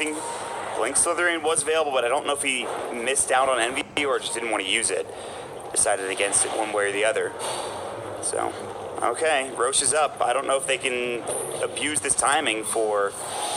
guessing Blink Slithering was available, but I don't know if he missed out on Envy or just didn't want to use it. Decided against it one way or the other. So, okay, Roche is up. I don't know if they can abuse this timing for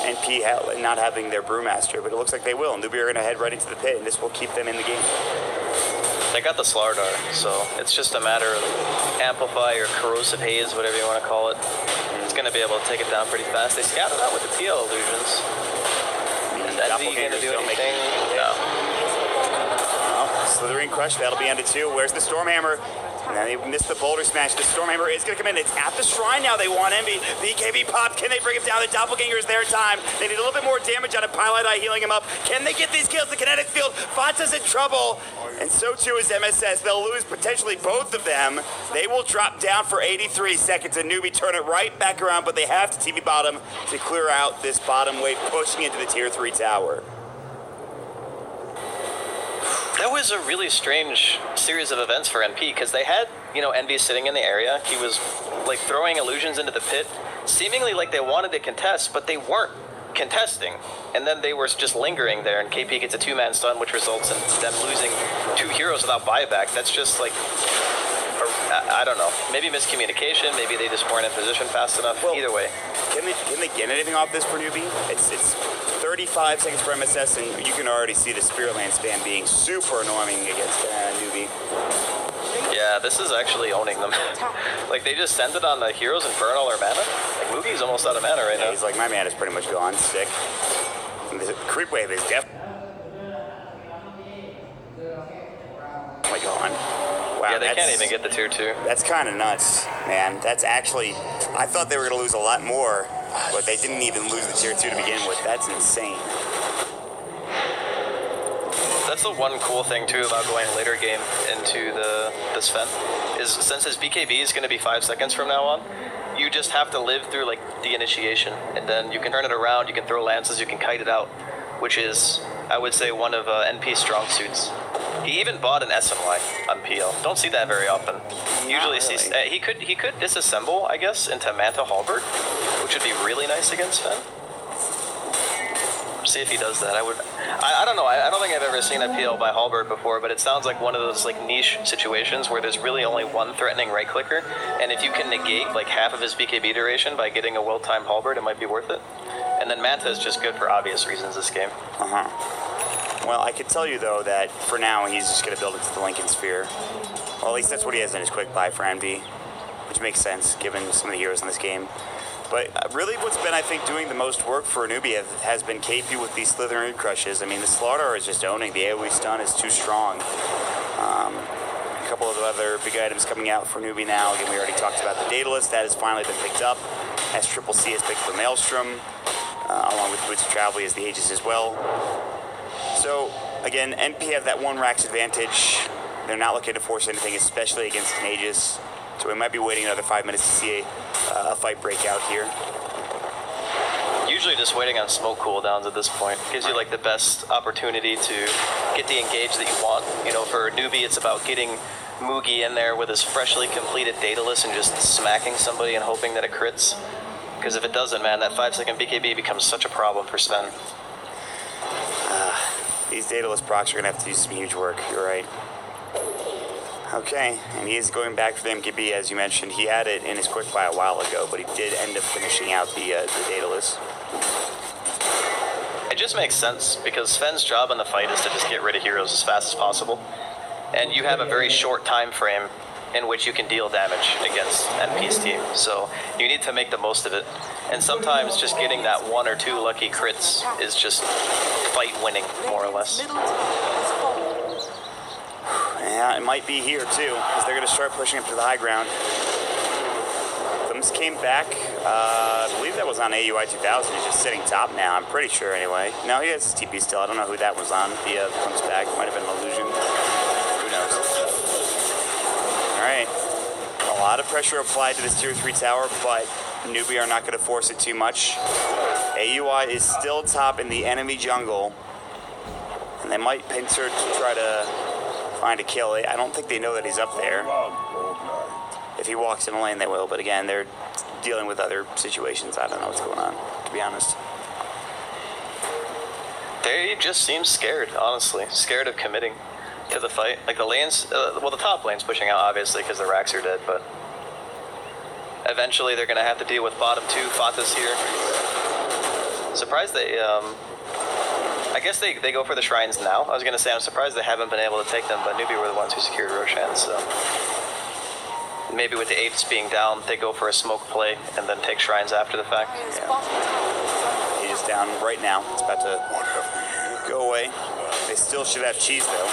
NP not having their Brewmaster, but it looks like they will. NewBee are going to head right into the pit, and this will keep them in the game. They got the Slardar, so it's just a matter of Amplify or Corrosive Haze, whatever you want to call it. It's going to be able to take it down pretty fast. They scattered out with the TL illusions. Is Envy going to do anything? No. Slithering Crush, that'll be ended too. Where's the Stormhammer? And then they missed the Boulder Smash. The Stormhammer is going to come in. It's at the Shrine now. They want Envy. BKB popped. Can they bring him down? The Doppelganger is their time. They need a little bit more damage out of Pilot Eye healing him up. Can they get these kills? The Kinetic Field. Fonta's in trouble. And so too is MSS. They'll lose potentially both of them. They will drop down for 83 seconds. And NewBee turn it right back around, but they have to TP bottom to clear out this bottom wave, pushing into the Tier 3 tower. That was a really strange series of events for NP because they had, Envy sitting in the area. He was like throwing illusions into the pit, seemingly like they wanted to contest, but they weren't contesting. And then they were just lingering there, and KP gets a 2-man stun, which results in them losing 2 heroes without buyback. That's just like, I don't know. Maybe miscommunication. Maybe they just weren't in position fast enough. Well, either way. Can they get anything off this for NewBee? It's 35 seconds for MSS, and you can already see the Spirit Land spam being super annoying against NewBee. Yeah, this is actually owning them. Like, they just send it on the heroes and burn all their mana. Like, Moogie's almost out of mana right now. He's like, my mana's pretty much gone. Sick. And the creep wave is definitely gone. Wow, yeah, they can't even get the Tier 2. That's kind of nuts, man. That's actually, I thought they were going to lose a lot more, but they didn't even lose the Tier 2 to begin with. That's insane. That's the one cool thing, too, about going later game into the Sven, is since his BKB is going to be 5 seconds from now on, you just have to live through, like, the initiation, and then you can turn it around, you can throw lances, you can kite it out, which is, I would say, one of NP's strong suits. He even bought an SMY on PL. Don't see that very often. Usually really. see he could disassemble, I guess, into Manta Halberd, which would be really nice against Sven. See if he does that. I don't know. I don't think I've ever seen a PL by Halberd before, but it sounds like one of those like niche situations where there's really only one threatening right clicker, and if you can negate like half of his BKB duration by getting a well-timed Halberd, it might be worth it. And then Manta is just good for obvious reasons this game. Well, I could tell you, though, that for now, he's just going to build it to the Lincoln Sphere. Well, at least that's what he has in his quick buy for Envy, which makes sense, given some of the heroes in this game. But really what's been, I think, doing the most work for NewBee has been KP with these Slithering Crushes. I mean, the Slardar is just owning. The AoE stun is too strong. A couple of other big items coming out for NewBee now. Again, we already talked about the Daedalus. That has finally been picked up. SCCC has picked the Maelstrom, along with Boots of Travel as the Aegis as well. So, again, NP have that 1 Rax advantage. They're not looking to force anything, especially against an Aegis. So we might be waiting another 5 minutes to see a fight break out here. Usually just waiting on smoke cooldowns at this point. Gives you like the best opportunity to get the engage that you want. For NewBee, it's about getting Moogie in there with his freshly completed Daedalus and just smacking somebody and hoping that it crits. Because if it doesn't, man, that 5-second BKB becomes such a problem for Sven. These Daedalus procs are going to have to do some huge work. You're right. Okay, and he is going back for the MKB, as you mentioned. He had it in his quick buy a while ago, but he did end up finishing out the Daedalus. It just makes sense, because Sven's job in the fight is to just get rid of heroes as fast as possible. And you have a very short time frame in which you can deal damage against NP's team. So you need to make the most of it. And sometimes just getting that 1 or 2 lucky crits is just fight winning, more or less. Yeah, it might be here too, because they're going to start pushing up to the high ground. Thumbs came back. I believe that was on AUI 2000. He's just sitting top now, I'm pretty sure anyway. No, he has his TP still. I don't know who that was on. The Thumbs back might have been an illusion. Who knows? All right. A lot of pressure applied to this Tier 3 tower, but NewBee are not going to force it too much. AUI is still top in the enemy jungle, and they might pincer to try to find a kill. I don't think they know that he's up there. If he walks in the lane, they will, but again, they're dealing with other situations. I don't know what's going on, to be honest. They just seem scared, honestly. Scared of committing to the fight. Like the lanes, well, the top lane's pushing out, obviously, because the racks are dead, but eventually they're going to have to deal with bottom two. Fata's here. Surprised they, I guess they go for the shrines now. I was going to say, I'm surprised they haven't been able to take them, but NewBee were the ones who secured Roshan, so maybe with the apes being down, they go for a smoke play and then take shrines after the fact. Yeah. He is down right now. It's about to go away. They still should have cheese, though.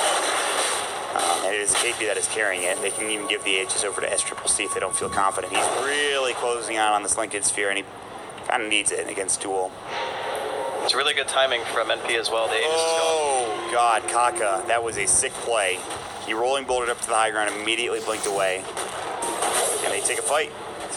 And it is KP that is carrying it. They can even give the H's over to SCCC if they don't feel confident. He's really closing out on this Lincoln Sphere, and he kind of needs it against Duel. It's really good timing from NP as well. The Aegis is going. Oh, God, Kaka. That was a sick play. He rolling bolted up to the high ground, immediately blinked away. And they take a fight.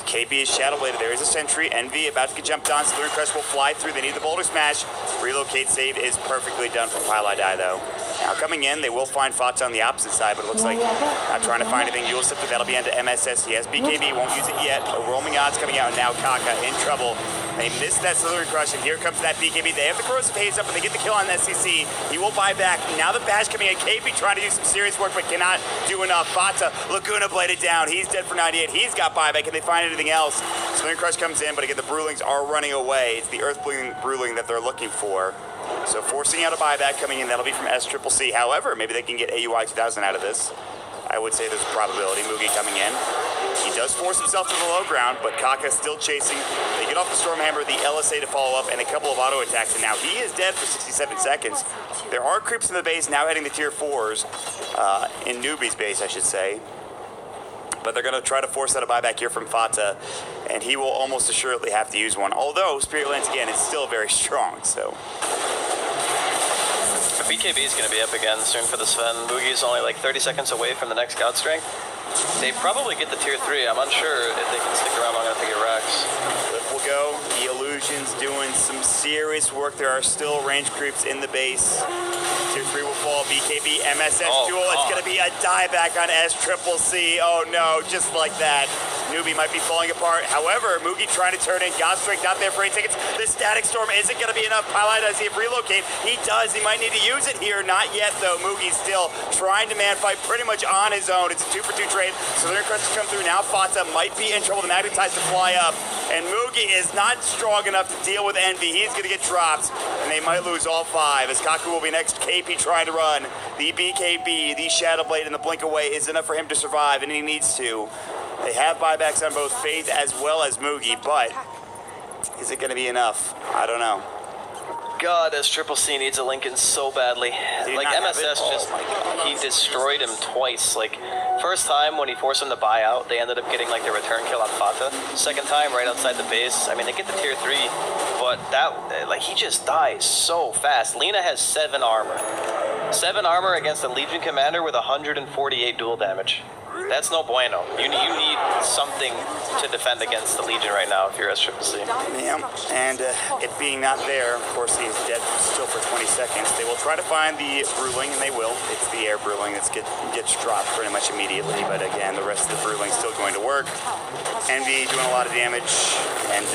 KP is shadow bladed. There is a sentry. Envy about to get jumped on. Slurry Crush will fly through. They need the boulder smash. Relocate save is perfectly done from Pylai Die, though. Now coming in, they will find Fata on the opposite side, but it looks like not trying to find anything. Dual Scepter, that'll be into MSS. He has BKB, won't use it yet. Overwhelming odds coming out, and now Kaka in trouble. They missed that Slurry Crush, and here comes that BKB. They have the corrosive haze up, and they get the kill on SCC. He will buy back. Now the bash coming in. KP trying to do some serious work, but cannot do enough. Fata, Laguna bladed down. He's dead for 98. He's got buyback. Can they find anything else? Slurry Crush comes in, but again, the Brewlings are running away. It's the Earth Brewling that they're looking for. So forcing out a buyback coming in, that'll be from SCCC. However, maybe they can get AUI 2000 out of this. I would say there's a probability. Mugi coming in. He does force himself to the low ground, but Kaka still chasing. They get off the Stormhammer, the LSA to follow up, and a couple of auto attacks, and now he is dead for 67 seconds. There are creeps in the base now hitting the tier 4s, in NewBee's base, I should say. But they're going to try to force out a buyback here from Fata, and he will almost assuredly have to use one. Although Spirit Lance, again, is still very strong, so... BKB is going to be up again soon for the Sven. Mugi's only like 30 seconds away from the next God Strength. They probably get the tier 3. I'm unsure if they can stick around long enough to get racks. Flip will go. The Illusion's doing some serious work. There are still range creeps in the base. Tier 3 will fall. BKB, MSS Duel. It's going to be a dieback on SCCC. Oh no, just like that. NewBee might be falling apart. However, Mugi trying to turn in. God Strength not there for 8 seconds. The Static Storm isn't going to be enough. Pylai does he have relocate? He does. He might need to use it here. Not yet, though. Mugi's still trying to man fight pretty much on his own. It's a 2-for-2 trade. Southern Crest has come through. Now Fata might be in trouble. The magnetize to fly up. And Mugi is not strong enough to deal with Envy. He's going to get dropped. And they might lose all 5. As Kaku will be next. KP trying to run. The BKB, the Shadow Blade, and the Blink Away is enough for him to survive. And he needs to. They have buybacks on both Faith as well as Mugi, but is it going to be enough? I don't know. God, SCCC needs a Lincoln so badly. Like, MSS just, he destroyed him twice. Like, first time when he forced him to buy out, they ended up getting, like, the return kill on Fata. Second time, right outside the base. I mean, they get the tier 3, but that, like, he just dies so fast. Lina has 7 armor. 7 armor against a Legion commander with 148 dual damage. That's no bueno. You need something to defend against the Legion right now if you're SCCC. Yeah, and it being not there, of course, he is dead still for 20 seconds. They will try to find the Brewling, and they will. It's the air Brewling that gets dropped pretty much immediately, but again, the rest of the Brewling still going to work. Envy doing a lot of damage, and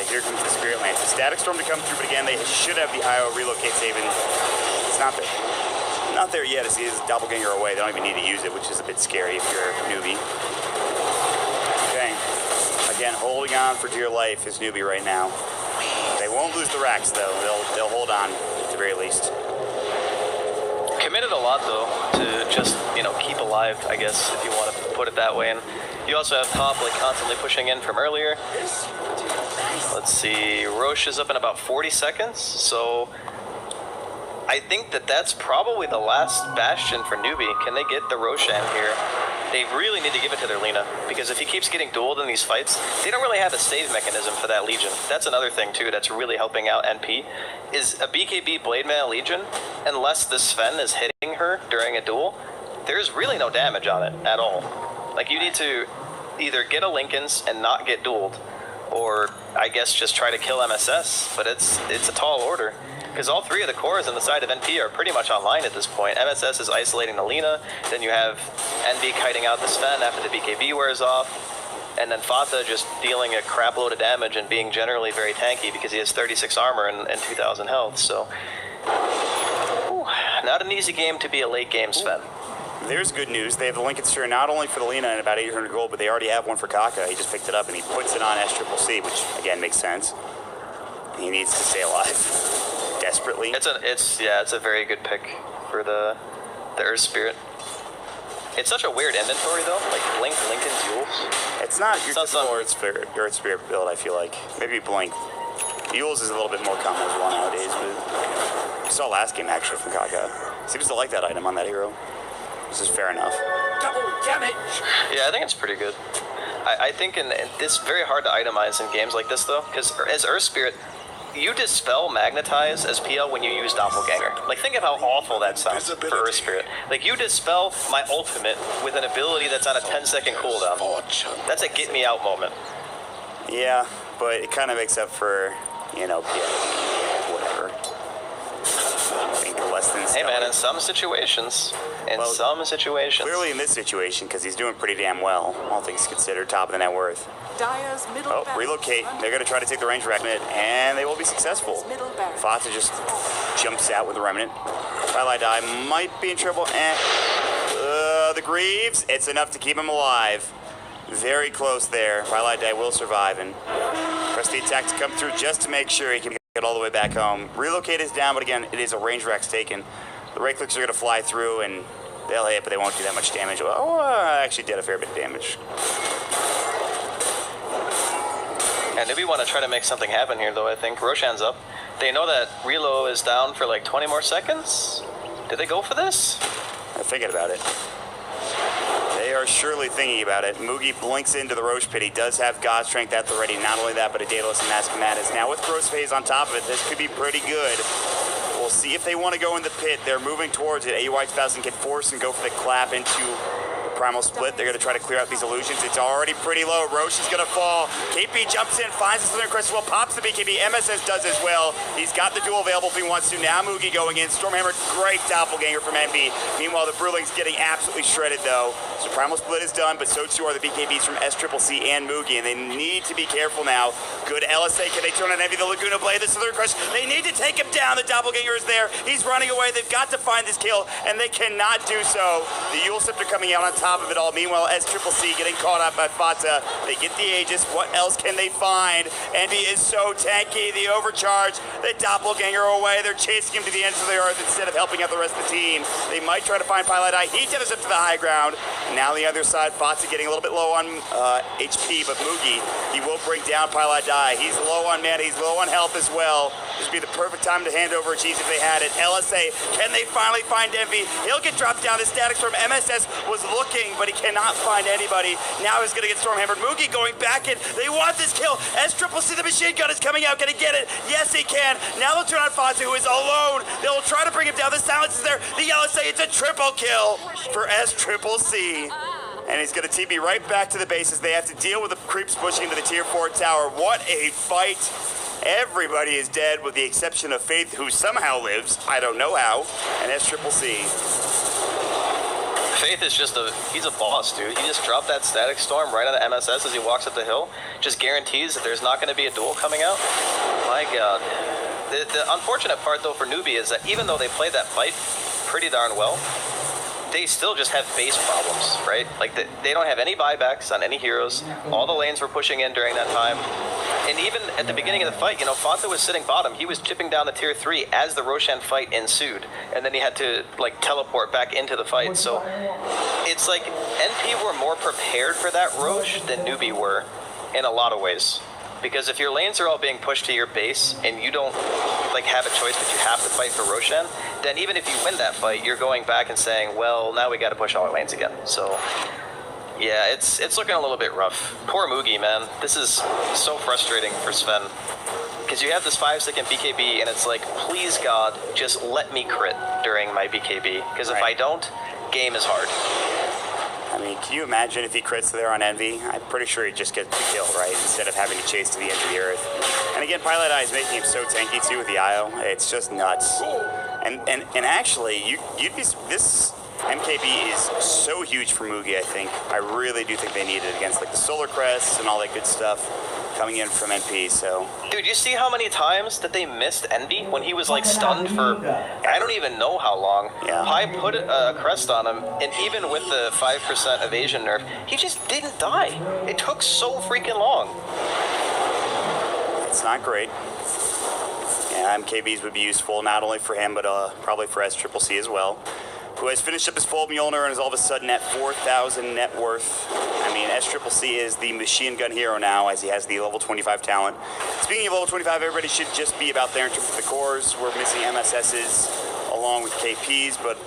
here comes the Spirit Lance. The Static Storm to come through, but again, they should have the IO relocate save, and it's not there. Not there yet as he is doppelganger away. They don't even need to use it, which is a bit scary if you're NewBee. Okay. Again, holding on for dear life is NewBee right now. They won't lose the racks, though. They'll hold on, at the very least. Committed a lot, though, to just, keep alive, I guess, if you want to put it that way. And you also have Top, like, constantly pushing in from earlier. Let's see. Roche is up in about 40 seconds, so... I think that's probably the last bastion for NewBee. Can they get the Roshan here? They really need to give it to their Lina, because if he keeps getting dueled in these fights, they don't really have a save mechanism for that Legion. That's another thing, too, that's really helping out NP, is a BKB Blade Man Legion, unless the Sven is hitting her during a duel, there's really no damage on it at all. Like, you need to either get a Lincoln's and not get dueled, or, I guess, just try to kill MSS, but it's a tall order. Because all 3 of the cores on the side of NP are pretty much online at this point. MSS is isolating the Lina, then you have NV kiting out the Sven after the BKB wears off, and then Fata just dealing a crap load of damage and being generally very tanky because he has 36 armor and 2,000 health, so... Not an easy game to be a late game, Sven. There's good news. They have the Lincoln Sphere not only for the Lena and about 800 gold, but they already have one for Kaka. He just picked it up and he puts it on SCCC, which again makes sense. He needs to stay alive desperately. It's a very good pick for the Earth Spirit. It's such a weird inventory though, like Blink, Lincoln, Yules. It's not your typical Earth Spirit build, I feel like. Maybe Blink. Yules is a little bit more common as well nowadays, but we saw last game actually from Kaka. Seems to like that item on that hero. This is fair enough. Double damage! Yeah, I think it's pretty good. I think it's very hard to itemize in games like this though, because as Earth Spirit, you dispel magnetize as PL when you use Doppelganger. Like, think of how awful that sounds for Earth Spirit. Like, you dispel my ultimate with an ability that's on a 10-second cooldown. That's a get me out moment. Yeah, but it kind of makes up for, whatever. I think less than Hey man, in some situations. Clearly in this situation, because he's doing pretty damn well, all things considered, top of the net worth. Dyer's middle relocate. They're going to try to take the range remnant, and they will be successful. Fata just jumps out with the remnant. Twilight Die might be in trouble. The Greaves, it's enough to keep him alive. Very close there. Twilight Die will survive, and press the attack to come through just to make sure he can get all the way back home. Relocate is down, but again, it is a range rack's taken. The right clicks are going to fly through, and they'll hit, but they won't do that much damage. Actually did a fair bit of damage. And NewBee want to try to make something happen here, though, I think. Roshan's up. They know that Relo is down for like 20 more seconds. Did they go for this? I'm thinking about it. They are surely thinking about it. Mugi blinks into the Roche pit. He does have God Strength at the ready. Not only that, but a Daedalus and Mask of Madness. Now with Gross Phase on top of it, this could be pretty good. We'll see if they want to go in the pit. They're moving towards it. AUI 2000 can force and go for the clap into the Primal Split. They're going to try to clear out these illusions. It's already pretty low. Roche is going to fall. KP jumps in, finds the Southern Crest as well, pops the BKB. MSS does as well. He's got the duel available if he wants to. Now Mugi going in. Stormhammer, great doppelganger from NB. Meanwhile, the Brewling's getting absolutely shredded though. So Primal Split is done, but so too are the BKBs from SCCC and Mugi, and they need to be careful now. Good LSA. Can they turn on Envy? The Laguna Blade, the Southern Crush. They need to take him down. The doppelganger is there. He's running away. They've got to find this kill, and they cannot do so. The Yule Scepter coming out on top of it all. Meanwhile, SCCC getting caught up by Fata. They get the Aegis. What else can they find? Envy is so tanky. The overcharge. The doppelganger away. They're chasing him to the ends of the earth instead of helping out the rest of the team. They might try to find Pilot Eye. He tethers up to the high ground. Now the other side, Fata getting a little bit low on HP, but Mugi, he will bring down Pilot Die. He's low on mana. He's low on health as well. This would be the perfect time to hand over a cheese if they had it. LSA, can they finally find Envy? He'll get dropped down. The statics from MSS was looking, but he cannot find anybody. Now he's going to get Stormhammered. Mugi going back in. They want this kill. SCCC, the machine gun is coming out. Can he get it? Yes, he can. Now they'll turn on Fata, who is alone. They'll try to bring him down. The silence is there. The LSA, it's a triple kill for SCCC. And he's going to TP right back to the bases. They have to deal with the creeps pushing into the tier 4 tower. What a fight. Everybody is dead with the exception of Faith, who somehow lives. I don't know how. And SCCC. Faith is he's a boss, dude. He just dropped that Static Storm right on the MSS as he walks up the hill. Just guarantees that there's not going to be a duel coming out. My God. The unfortunate part, though, for NewBee is that even though they played that fight pretty darn well, they still just have base problems, right? Like, they don't have any buybacks on any heroes. All the lanes were pushing in during that time. And even at the beginning of the fight, Fanta was sitting bottom. He was chipping down the tier 3 as the Roshan fight ensued. And then he had to, teleport back into the fight. So it's like NP were more prepared for that Rosh than NewBee were in a lot of ways. Because if your lanes are all being pushed to your base and you don't have a choice but you have to fight for Roshan, then even if you win that fight, you're going back and saying, well, now we got to push all our lanes again. So yeah, it's looking a little bit rough. Poor Mugi, man. This is so frustrating for Sven. Because you have this 5-second BKB and it's like, please God, just let me crit during my BKB. Because if I don't, game is hard. I mean, can you imagine if he crits there on Envy? I'm pretty sure he'd just get the kill, right? Instead of having to chase to the edge of the earth. And again, Pilot Eye is making him so tanky too with the IO. It's just nuts. And actually, this MKB is so huge for Mugi, I think. I really do think they need it against the Solar Crests and all that good stuff. coming in from NP, so... Dude, you see how many times that they missed NB when he was like stunned for I don't even know how long. Yeah. Pi put a crest on him, and even with the 5% evasion nerf, he just didn't die. It took so freaking long. It's not great. Yeah, MKBs would be useful not only for him, but probably for SCCC as well, who has finished up his full Mjolnir and is all of a sudden at 4,000 net worth. I mean, SCCC is the machine gun hero now, as he has the level 25 talent. Speaking of level 25, everybody should just be about there in terms of the cores. We're missing MSSs along with KPs, but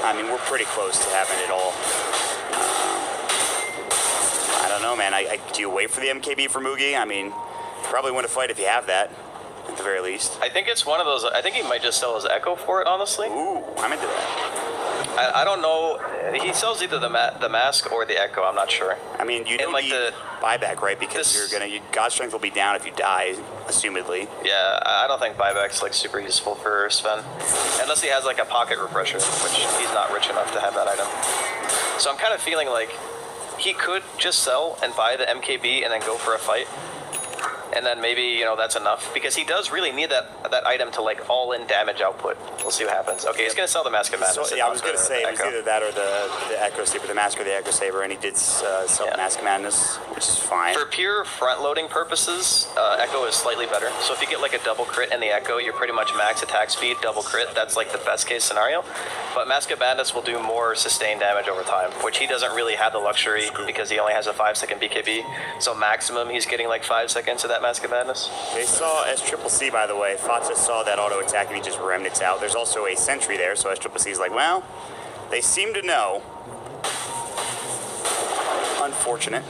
I mean, we're pretty close to having it all. I don't know, man. Do you wait for the MKB for Mugi? I mean, probably win a fight if you have that, at the very least. I think it's one of those. I think he might just sell his Echo for it, honestly. Ooh, I'm into that. I don't know. He sells either the mask or the Echo. I'm not sure. I mean, you don't like need buyback, right? Because God's strength will be down if you die, assumedly. Yeah, I don't think buyback's like super useful for Sven, unless he has like a pocket refresher, which he's not rich enough to have that item. So I'm kind of feeling like he could just sell and buy the MKB and then go for a fight. And then maybe, that's enough. Because he does really need that item to, like, all-in damage output. We'll see what happens. Okay, he's going to sell the Mask of Madness. So, yeah, I was going to say, it was either that or the Echo Saber, the Mask or the Echo Saber, and he did sell the Mask of Madness, which is fine. For pure front-loading purposes, Echo is slightly better. So if you get, like, a double crit in the Echo, you're pretty much max attack speed, double crit. That's, like, the best-case scenario. But Mask of Madness will do more sustained damage over time, which he doesn't really have the luxury because he only has a 5-second BKB. So maximum, he's getting, like, 5 seconds of that Mask of Madness. They saw SCCC, by the way. Fatsa saw that auto attack and he just remnants out. There's also a sentry there, so SCCC is like, well, they seem to know. Unfortunate.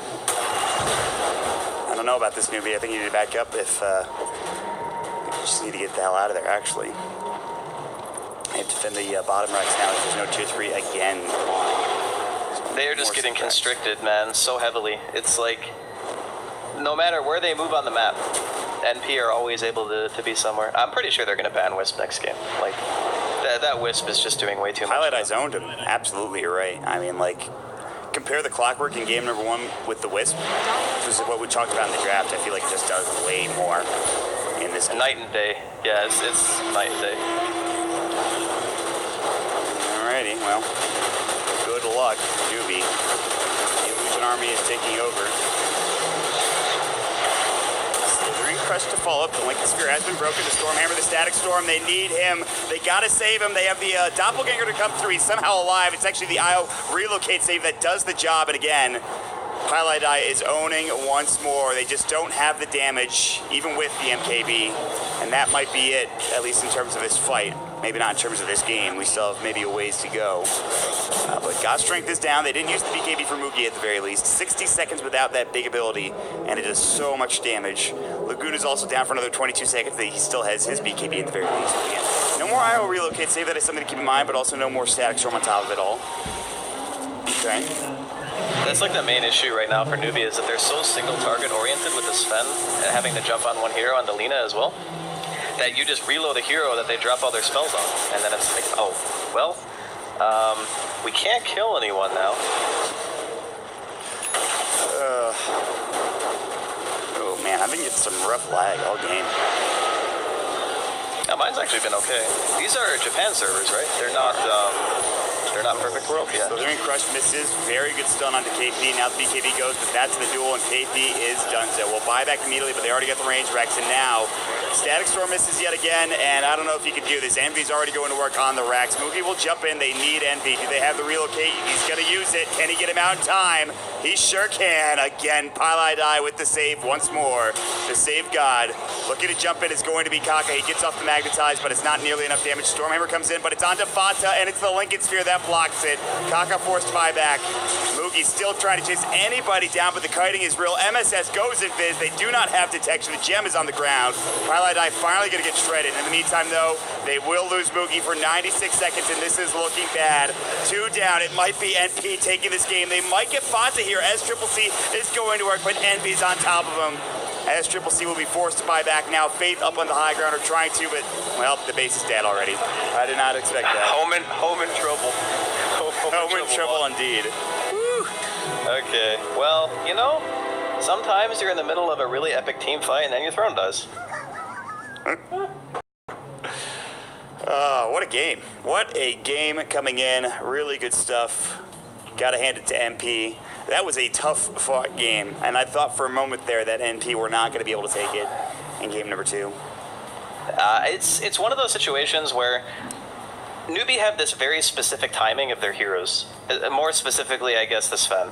I don't know about this newbie. I think you need to back up if you just need to get the hell out of there, actually. I have to defend the bottom racks now. There's no tier 3 again. Come on. They are just getting constricted, man, so heavily. It's like, no matter where they move on the map, NP are always able to be somewhere. I'm pretty sure they're going to ban Wisp next game. Like, that Wisp is just doing way too much. Highlight I zoned him. Absolutely, you're right. I mean, like, compare the Clockwork in game number 1 with the Wisp, which is what we talked about in the draft. I feel like it just does way more in this game. Night and day. Yeah, it's night and day. Alrighty, well, good luck, NewBee. The Illusion Army is taking over. Crush to follow up. The Lincoln Sphere has been broken. The Stormhammer, the Static Storm, they need him. They gotta save him. They have the Doppelganger to come through. He's somehow alive. It's actually the IO relocate save that does the job. And again, Highlight Eye is owning once more. They just don't have the damage, even with the MKB. And that might be it, at least in terms of this fight. Maybe not in terms of this game. We still have maybe a ways to go. But God's strength is down. They didn't use the BKB for Mugi at the very least. 60 seconds without that big ability, and it does so much damage. Lagoon is also down for another 22 seconds. He still has his BKB at the very least. Again, no more IO relocate save. That is something to keep in mind, but also no more Static Storm on top of it all. Okay. That's like the main issue right now for NewBee is that they're so single target oriented with the Sven and having to jump on one hero on the Lina as well, that you just reload a hero that they drop all their spells on, and then it's like, oh, well, we can't kill anyone now. Oh man, I've been getting some rough lag all game. Yeah, mine's actually been okay. These are Japan servers, right? They're not perfect world yet. So they're in Crush misses. Very good stun onto KP. Now the BKB goes, but that's the duel, and KP is done so. We'll buy back immediately, but they already got the range Rex, and now Static Storm misses yet again, and I don't know if he can do this. Envy's already going to work on the racks. Mugi will jump in. They need Envy. Do they have the relocate? He's going to use it. Can he get him out in time? He sure can. Again, Pylai Die with the save once more. The save god. Looking to jump in is going to be Kaka. He gets off the magnetize, but it's not nearly enough damage. Stormhammer comes in, but it's onto Fata, and it's the Lincoln Sphere that blocks it. Kaka forced buyback. Mugi's still trying to chase anybody down, but the kiting is real. MSS goes in Viz. They do not have detection. The gem is on the ground. Pylai Die finally going to get shredded. In the meantime, though, they will lose Mugi for 96 seconds, and this is looking bad. 2 down. It might be NP taking this game. They might get Fata here as CCC is going to work, but NP's on top of him. As CCC will be forced to buy back now. Faith up on the high ground are trying to, but, well, the base is dead already. I did not expect that. Home in trouble. Home in trouble indeed. Woo. Okay, well, Sometimes you're in the middle of a really epic team fight and then your throne does. What a game. What a game coming in. Really good stuff. Gotta hand it to MP. That was a tough fought game, and I thought for a moment there that NP were not going to be able to take it in game number 2. It's one of those situations where NewBee have this very specific timing of their heroes. More specifically, I guess, the Sven.